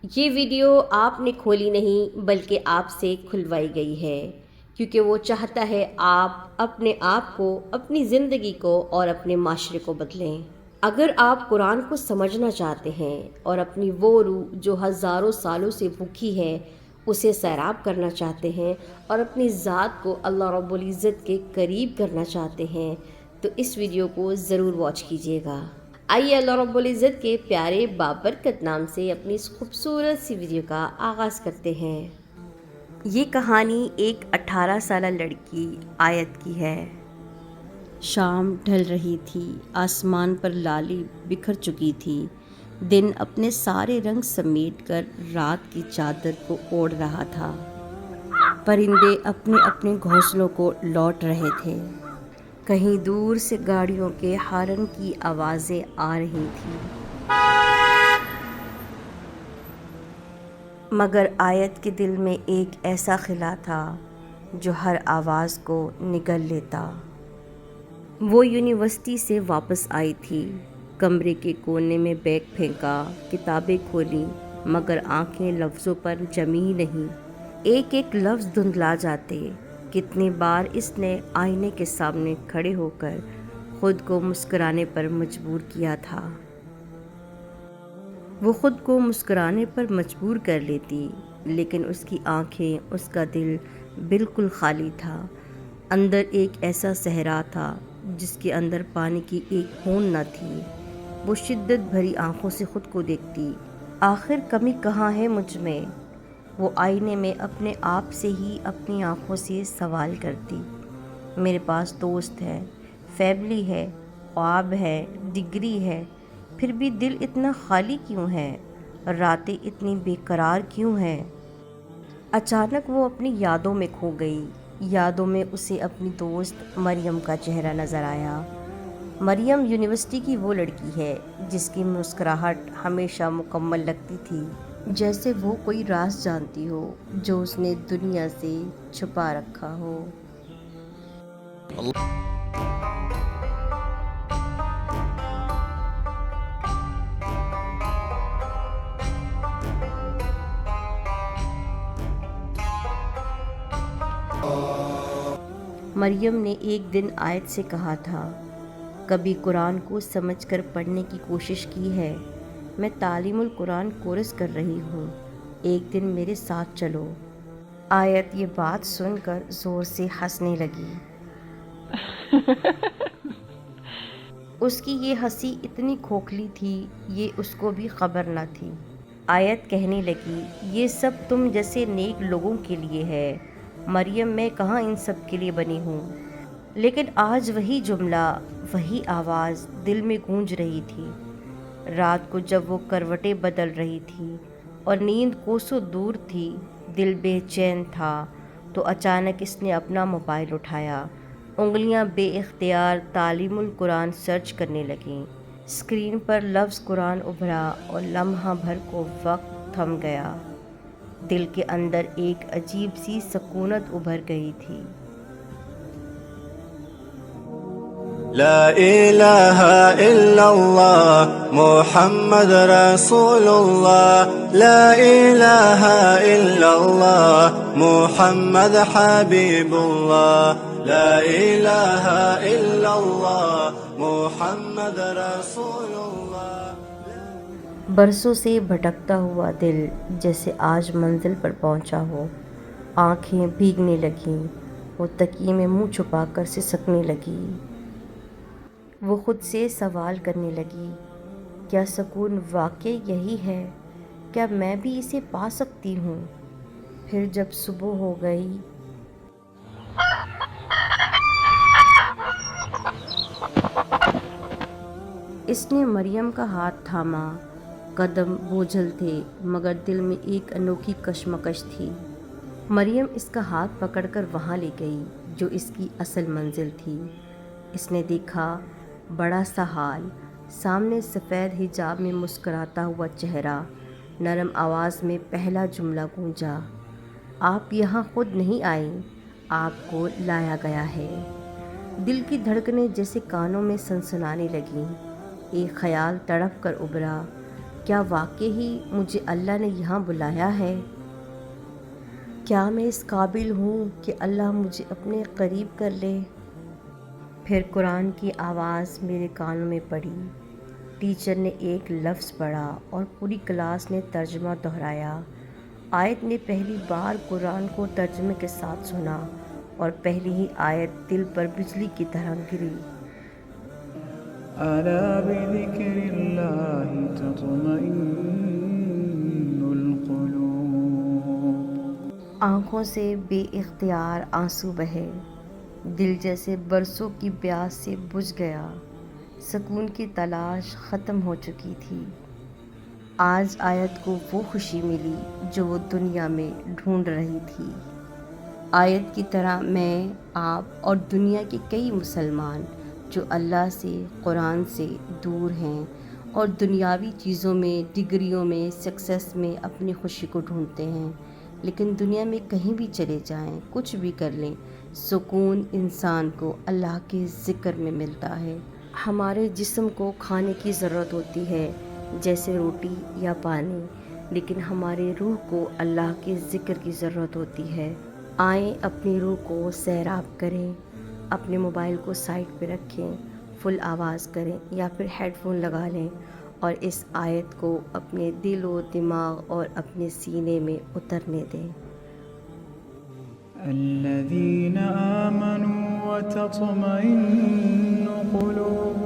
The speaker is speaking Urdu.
یہ ویڈیو آپ نے کھولی نہیں بلکہ آپ سے کھلوائی گئی ہے، کیونکہ وہ چاہتا ہے آپ اپنے آپ کو، اپنی زندگی کو اور اپنے معاشرے کو بدلیں۔ اگر آپ قرآن کو سمجھنا چاہتے ہیں اور اپنی وہ روح جو ہزاروں سالوں سے بھوکی ہے اسے سیراب کرنا چاہتے ہیں اور اپنی ذات کو اللہ رب العزت کے قریب کرنا چاہتے ہیں تو اس ویڈیو کو ضرور واچ کیجیے گا۔ آئیے اللہ رب العزت کے پیارے بابرکت نام سے اپنی اس خوبصورت سی ویڈیو کا آغاز کرتے ہیں۔ یہ کہانی ایک 18 سالہ لڑکی آیت کی ہے۔ شام ڈھل رہی تھی، آسمان پر لالی بکھر چکی تھی، دن اپنے سارے رنگ سمیٹ کر رات کی چادر کو اوڑھ رہا تھا۔ پرندے اپنے اپنے گھونسلوں کو لوٹ رہے تھے۔ کہیں دور سے گاڑیوں کے ہارن کی آوازیں آ رہی تھیں، مگر آیت کے دل میں ایک ایسا خلا تھا جو ہر آواز کو نگل لیتا۔ وہ یونیورسٹی سے واپس آئی تھی، کمرے کے کونے میں بیگ پھینکا، کتابیں کھولیں، مگر آنکھیں لفظوں پر جمی ہی نہیں، ایک ایک لفظ دھندلا جاتے۔ کتنی بار اس نے آئینے کے سامنے کھڑے ہو کر خود کو مسکرانے پر مجبور کیا تھا۔ وہ خود کو مسکرانے پر مجبور کر لیتی، لیکن اس کی آنکھیں، اس کا دل بالکل خالی تھا۔ اندر ایک ایسا صحرا تھا جس کے اندر پانی کی ایک بوند نہ تھی۔ وہ شدت بھری آنکھوں سے خود کو دیکھتی، آخر کمی کہاں ہے مجھ میں؟ وہ آئینے میں اپنے آپ سے ہی اپنی آنکھوں سے سوال کرتی۔ میرے پاس دوست ہے، فیملی ہے، خواب ہے، ڈگری ہے، پھر بھی دل اتنا خالی کیوں ہے؟ راتیں اتنی بے قرار کیوں ہیں؟ اچانک وہ اپنی یادوں میں کھو گئی۔ یادوں میں اسے اپنی دوست مریم کا چہرہ نظر آیا۔ مریم یونیورسٹی کی وہ لڑکی ہے جس کی مسکراہٹ ہمیشہ مکمل لگتی تھی، جیسے وہ کوئی راز جانتی ہو جو اس نے دنیا سے چھپا رکھا ہو۔ مریم نے ایک دن آیت سے کہا تھا، کبھی قرآن کو سمجھ کر پڑھنے کی کوشش کی ہے؟ میں تعلیم القرآن کورس کر رہی ہوں، ایک دن میرے ساتھ چلو۔ آیت یہ بات سن کر زور سے ہنسنے لگی۔ اس کی یہ ہنسی اتنی کھوکھلی تھی، یہ اس کو بھی خبر نہ تھی۔ آیت کہنے لگی، یہ سب تم جیسے نیک لوگوں کے لیے ہے، مریم میں کہاں ان سب کے لیے بنی ہوں۔ لیکن آج وہی جملہ، وہی آواز دل میں گونج رہی تھی۔ رات کو جب وہ کروٹیں بدل رہی تھی اور نیند کوسوں دور تھی، دل بے چین تھا، تو اچانک اس نے اپنا موبائل اٹھایا، انگلیاں بے اختیار تعلیم القرآن سرچ کرنے لگیں۔ اسکرین پر لفظ قرآن ابھرا اور لمحہ بھر کو وقت تھم گیا۔ دل کے اندر ایک عجیب سی سکونت ابھر گئی تھی۔ لا الہ الا اللہ محمد رسول اللہ، لا الہ الا اللہ محمد حبیب اللہ، لا الہ الا اللہ محمد رسول اللہ۔ برسوں سے بھٹکتا ہوا دل جیسے آج منزل پر پہنچا ہو۔ آنکھیں بھیگنے لگیں، وہ تکیے میں منہ چھپا کر سسکنے لگی۔ وہ خود سے سوال کرنے لگی، کیا سکون واقعی یہی ہے؟ کیا میں بھی اسے پا سکتی ہوں؟ پھر جب صبح ہو گئی، اس نے مریم کا ہاتھ تھاما۔ قدم بوجھل تھے مگر دل میں ایک انوکھی کشمکش تھی۔ مریم اس کا ہاتھ پکڑ کر وہاں لے گئی جو اس کی اصل منزل تھی۔ اس نے دیکھا، بڑا سا ہال، سامنے سفید حجاب میں مسکراتا ہوا چہرہ، نرم آواز میں پہلا جملہ گونجا، آپ یہاں خود نہیں آئیں، آپ کو لایا گیا ہے۔ دل کی دھڑکنیں جیسے کانوں میں سنسنانے لگیں۔ ایک خیال تڑپ کر ابھرا، کیا واقعی ہی مجھے اللہ نے یہاں بلایا ہے؟ کیا میں اس قابل ہوں کہ اللہ مجھے اپنے قریب کر لے؟ پھر قرآن کی آواز میرے کانوں میں پڑی۔ ٹیچر نے ایک لفظ پڑھا اور پوری کلاس نے ترجمہ دہرایا۔ آیت نے پہلی بار قرآن کو ترجمے کے ساتھ سنا اور پہلی ہی آیت دل پر بجلی کی طرح گری۔ ألا بذكر الله تطمئن القلوب۔ آنکھوں سے بے اختیار آنسو بہے، دل جیسے برسوں کی پیاس سے بجھ گیا، سکون کی تلاش ختم ہو چکی تھی۔ آج آیت کو وہ خوشی ملی جو وہ دنیا میں ڈھونڈ رہی تھی۔ آیت کی طرح میں، آپ اور دنیا کے کئی مسلمان جو اللہ سے، قرآن سے دور ہیں اور دنیاوی چیزوں میں، ڈگریوں میں، سکسیس میں اپنی خوشی کو ڈھونڈتے ہیں، لیکن دنیا میں کہیں بھی چلے جائیں، کچھ بھی کر لیں، سکون انسان کو اللہ کے ذکر میں ملتا ہے۔ ہمارے جسم کو کھانے کی ضرورت ہوتی ہے، جیسے روٹی یا پانی، لیکن ہمارے روح کو اللہ کے ذکر کی ضرورت ہوتی ہے۔ آئیں اپنی روح کو سیراب کریں، اپنے موبائل کو سائڈ پہ رکھیں، فل آواز کریں یا پھر ہیڈ فون لگا لیں اور اس آیت کو اپنے دل و دماغ اور اپنے سینے میں اترنے دیں۔ الذين آمنوا وتطمئن قلوبهم